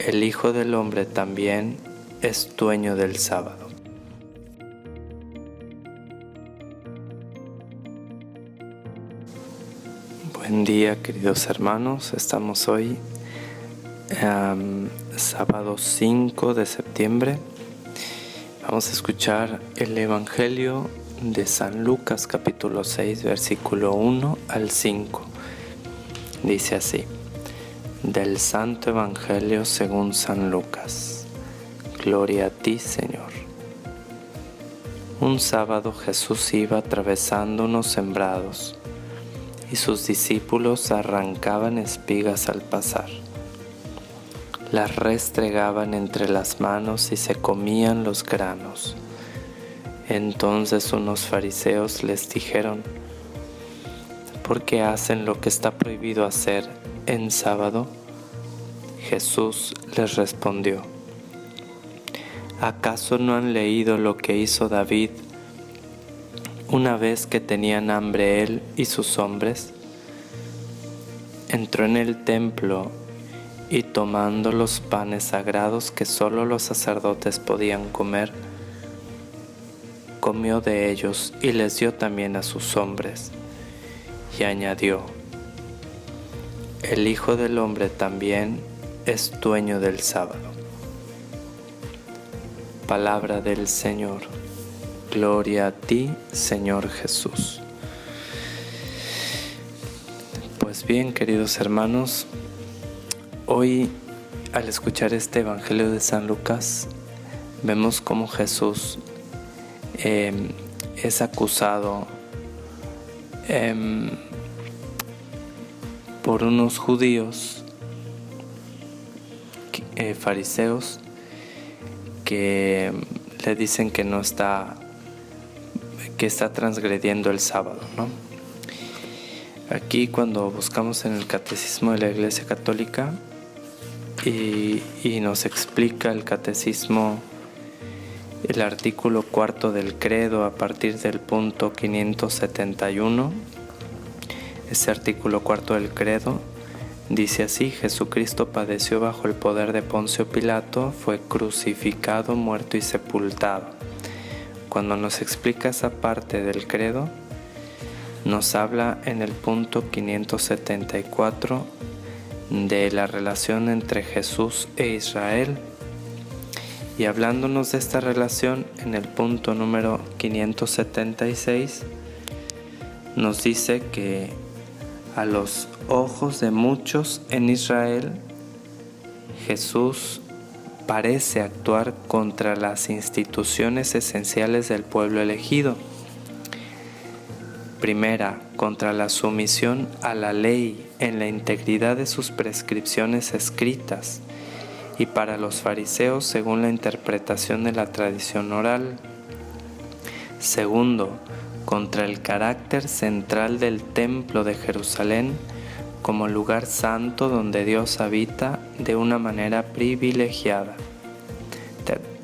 el Hijo del Hombre también es dueño del sábado. Buen día, queridos hermanos. Estamos hoy, sábado 5 de septiembre. Vamos a escuchar el Evangelio de San Lucas, capítulo 6, versículo 1 al 5. Dice así: del Santo Evangelio según San Lucas. Gloria a ti, Señor. Un sábado Jesús iba atravesando unos sembrados y sus discípulos arrancaban espigas al pasar. Las restregaban entre las manos y se comían los granos. Entonces unos fariseos les dijeron: ¿por qué hacen lo que está prohibido hacer en sábado? Jesús les respondió: ¿acaso no han leído lo que hizo David una vez que tenían hambre él y sus hombres? Entró en el templo y tomando los panes sagrados que solo los sacerdotes podían comer, comió de ellos y les dio también a sus hombres. Y añadió: el Hijo del Hombre también es dueño del sábado. Palabra del Señor. Gloria a ti, Señor Jesús. Pues bien, queridos hermanos, hoy al escuchar este Evangelio de San Lucas, vemos cómo Jesús es acusado por unos judíos fariseos que le dicen que está transgrediendo el sábado, ¿no? Aquí, cuando buscamos en el Catecismo de la Iglesia Católica y nos explica el Catecismo el artículo 4 del credo a partir del punto 571, ese artículo 4 del credo dice así: Jesucristo padeció bajo el poder de Poncio Pilato, fue crucificado, muerto y sepultado. Cuando nos explica esa parte del credo, nos habla en el punto 574 de la relación entre Jesús e Israel. Y hablándonos de esta relación, en el punto número 576, nos dice que a los ojos de muchos en Israel, Jesús parece actuar contra las instituciones esenciales del pueblo elegido. Primera, contra la sumisión a la ley en la integridad de sus prescripciones escritas, y para los fariseos según la interpretación de la tradición oral. Segundo, contra el carácter central del templo de Jerusalén como lugar santo donde Dios habita de una manera privilegiada.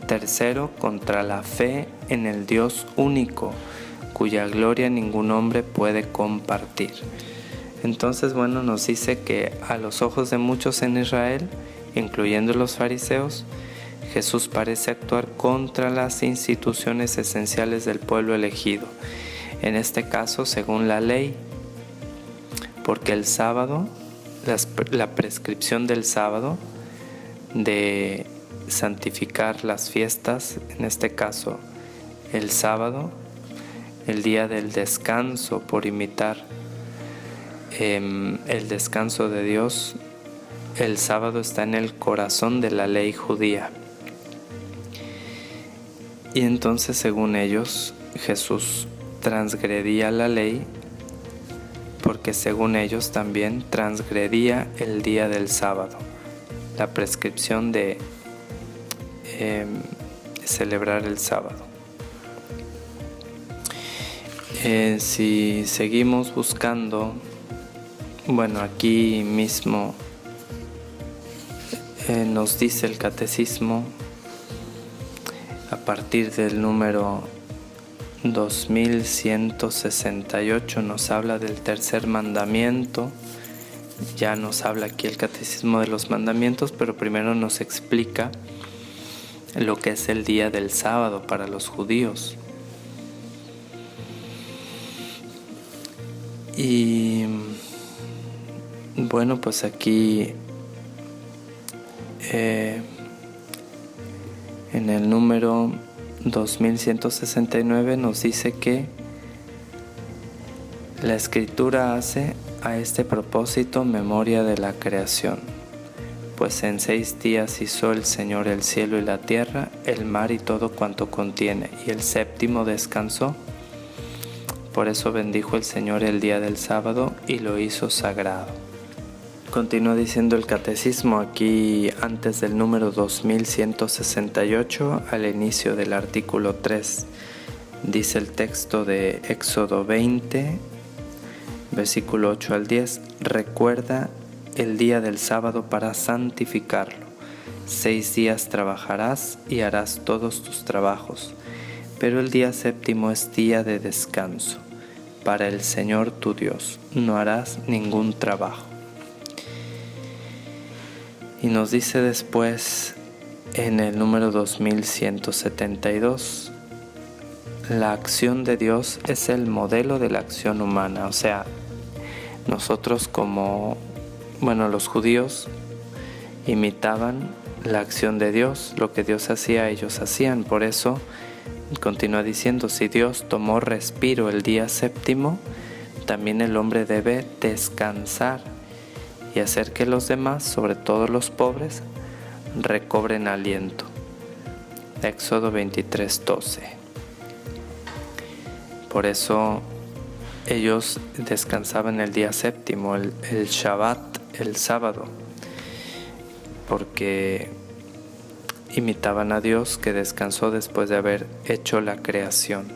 Tercero, contra la fe en el Dios único, cuya gloria ningún hombre puede compartir. Entonces, nos dice que a los ojos de muchos en Israel, incluyendo los fariseos, Jesús parece actuar contra las instituciones esenciales del pueblo elegido. En este caso, según la ley, porque el sábado, la prescripción del sábado de santificar las fiestas, en este caso el sábado, el día del descanso, por imitar el descanso de Dios, el sábado está en el corazón de la ley judía. Y entonces, según ellos, Jesús transgredía la ley porque según ellos también transgredía el día del sábado, la prescripción de celebrar el sábado. Si seguimos buscando, aquí mismo nos dice el catecismo a partir del número 2168, nos habla del tercer mandamiento Ya nos habla aquí el Catecismo de los Mandamientos, pero primero nos explica lo que es el día del sábado para los judíos. Y bueno, pues aquí en el número 2169 nos dice que la Escritura hace a este propósito memoria de la creación, pues en 6 días hizo el Señor el cielo y la tierra, el mar y todo cuanto contiene, y el séptimo descansó. Por eso bendijo el Señor el día del sábado y lo hizo sagrado. Continúa diciendo el Catecismo aquí antes del número 2168, al inicio del artículo 3. Dice el texto de Éxodo 20, versículo 8 al 10, recuerda el día del sábado para santificarlo. 6 días trabajarás y harás todos tus trabajos, pero el día séptimo es día de descanso. Para el Señor tu Dios no harás ningún trabajo. Y nos dice después en el número 2172, la acción de Dios es el modelo de la acción humana. O sea, nosotros los judíos imitaban la acción de Dios, lo que Dios hacía, ellos hacían. Por eso continúa diciendo, si Dios tomó respiro el día séptimo, también el hombre debe descansar y hacer que los demás, sobre todo los pobres, recobren aliento. Éxodo 23:12. Por eso ellos descansaban el día séptimo, el Shabbat, el sábado, porque imitaban a Dios que descansó después de haber hecho la creación.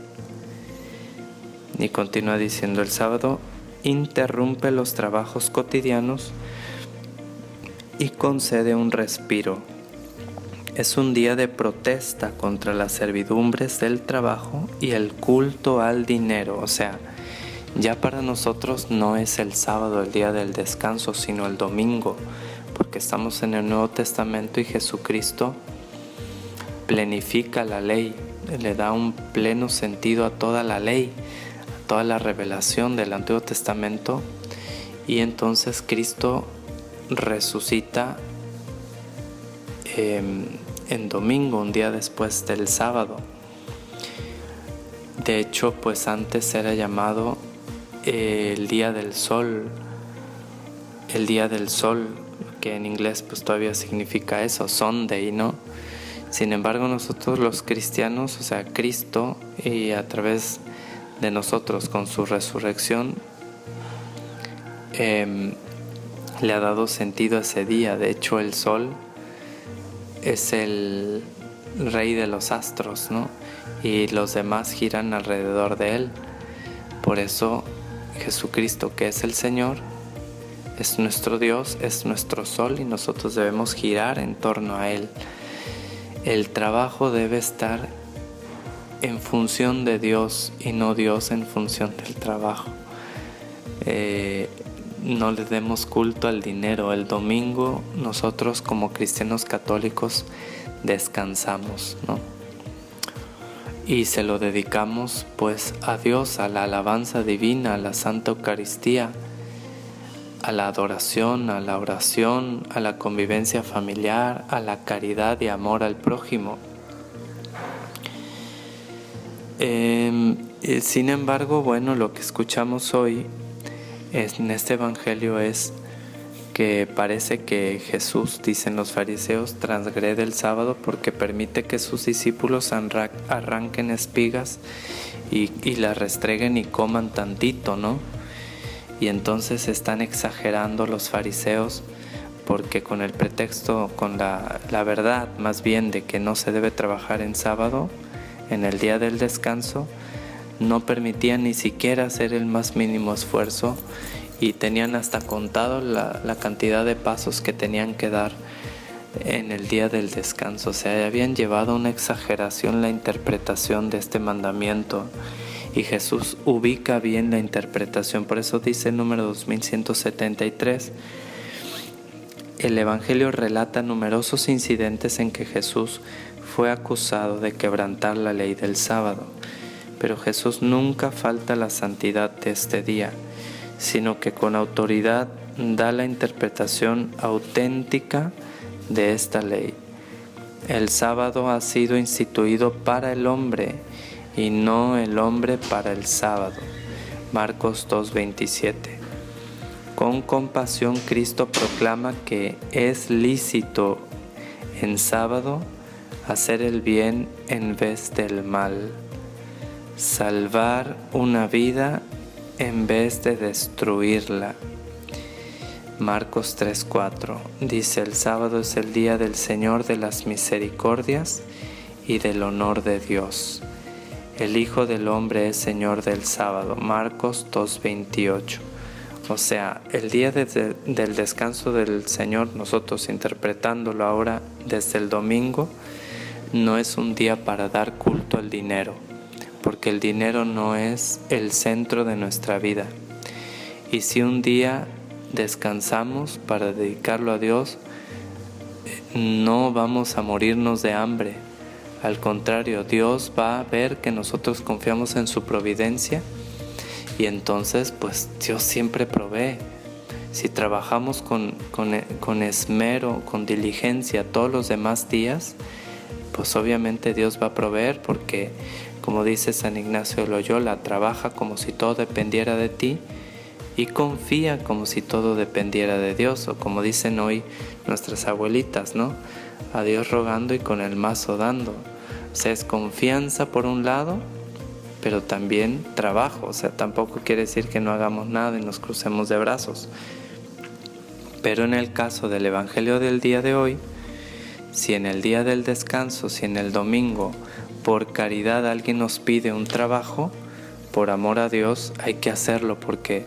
Y continúa diciendo, el sábado interrumpe los trabajos cotidianos y concede un respiro. Es un día de protesta contra las servidumbres del trabajo y el culto al dinero. O sea, ya para nosotros no es el sábado el día del descanso, sino el domingo, porque estamos en el Nuevo Testamento y Jesucristo plenifica la ley, le da un pleno sentido a toda la ley, a toda la revelación del Antiguo Testamento, y entonces Cristo resucita en domingo, un día después del sábado. De hecho, pues antes era llamado el día del sol, que en inglés pues todavía significa eso, Sunday, ¿no? Sin embargo, nosotros los cristianos, o sea, Cristo, y a través de nosotros con su resurrección, le ha dado sentido a ese día. De hecho, el sol es el rey de los astros, ¿no? Y los demás giran alrededor de él. Por eso Jesucristo, que es el Señor, es nuestro Dios, es nuestro sol, y nosotros debemos girar en torno a él. El trabajo debe estar en función de Dios y no Dios en función del trabajo. No le demos culto al dinero. El domingo nosotros como cristianos católicos descansamos, ¿no? Y se lo dedicamos pues a Dios, a la alabanza divina, a la Santa Eucaristía, a la adoración, a la oración, a la convivencia familiar, a la caridad y amor al prójimo. Sin embargo, bueno, lo que escuchamos hoy en este evangelio es que parece que Jesús, dicen los fariseos, transgrede el sábado porque permite que sus discípulos arranquen espigas y las restreguen y coman tantito, ¿no? Y entonces están exagerando los fariseos porque con el pretexto, con la verdad más bien de que no se debe trabajar en sábado, en el día del descanso, no permitían ni siquiera hacer el más mínimo esfuerzo y tenían hasta contado la cantidad de pasos que tenían que dar en el día del descanso. O sea, habían llevado a una exageración la interpretación de este mandamiento. Y Jesús ubica bien la interpretación. Por eso dice el número 2173. El Evangelio relata numerosos incidentes en que Jesús fue acusado de quebrantar la ley del sábado. Pero Jesús nunca falta la santidad de este día, sino que con autoridad da la interpretación auténtica de esta ley. El sábado ha sido instituido para el hombre y no el hombre para el sábado. Marcos 2:27. Con compasión Cristo proclama que es lícito en sábado hacer el bien en vez del mal, salvar una vida en vez de destruirla. Marcos 3:4 dice: el sábado es el día del Señor de las misericordias y del honor de Dios. El Hijo del Hombre es Señor del sábado. Marcos 2:28. O sea, el día del descanso del Señor, nosotros interpretándolo ahora desde el domingo, no es un día para dar culto al dinero, porque el dinero no es el centro de nuestra vida. Y si un día descansamos para dedicarlo a Dios, no vamos a morirnos de hambre. Al contrario, Dios va a ver que nosotros confiamos en su providencia y entonces pues Dios siempre provee. Si trabajamos con esmero, con diligencia todos los demás días, pues obviamente Dios va a proveer, porque como dice San Ignacio de Loyola, trabaja como si todo dependiera de ti y confía como si todo dependiera de Dios, o como dicen hoy nuestras abuelitas, ¿no? A Dios rogando y con el mazo dando. O sea, es confianza por un lado, pero también trabajo. O sea, tampoco quiere decir que no hagamos nada y nos crucemos de brazos. Pero en el caso del Evangelio del día de hoy, si en el día del descanso, si en el domingo, por caridad alguien nos pide un trabajo, por amor a Dios hay que hacerlo, porque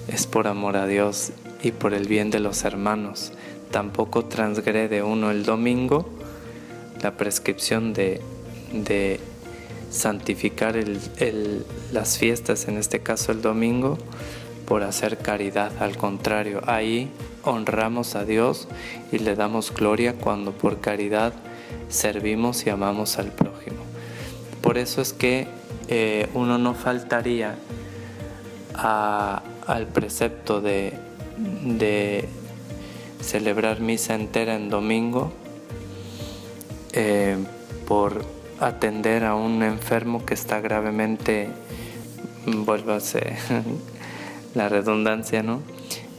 es por amor a Dios y por el bien de los hermanos. Tampoco transgrede uno el domingo la prescripción de santificar las fiestas, en este caso el domingo, por hacer caridad. Al contrario, ahí honramos a Dios y le damos gloria cuando por caridad servimos y amamos al prójimo. Por eso es que uno no faltaría al precepto de celebrar misa entera en domingo por atender a un enfermo que está gravemente, vuélvase la redundancia, ¿no?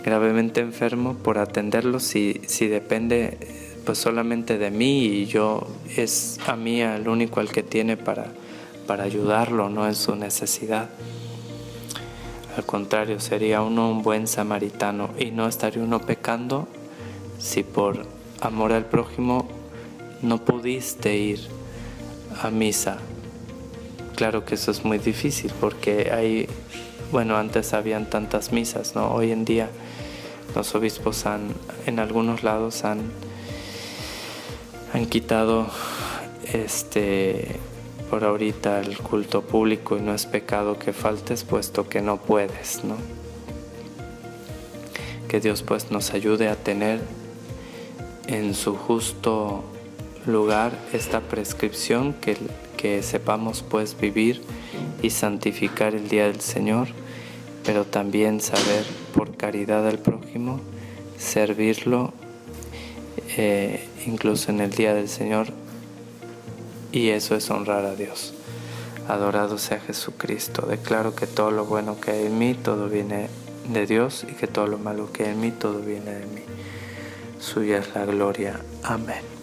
Gravemente enfermo, por atenderlo si depende pues solamente de mí, y yo es a mí el único al que tiene para ayudarlo, no en su necesidad. Al contrario, sería uno un buen samaritano y no estaría uno pecando si por amor al prójimo no pudiste ir a misa. Claro que eso es muy difícil, porque antes habían tantas misas, ¿no? Hoy en día los obispos en algunos lados han quitado por ahorita el culto público, y no es pecado que faltes, puesto que no puedes, ¿no? Que Dios pues nos ayude a tener en su justo lugar esta prescripción, que sepamos pues vivir y santificar el día del Señor, pero también saber por caridad al prójimo servirlo incluso en el día del Señor, y eso es honrar a Dios. Adorado sea Jesucristo. Declaro que todo lo bueno que hay en mí, todo viene de Dios, y que todo lo malo que hay en mí, todo viene de mí. Suya es la gloria. Amén.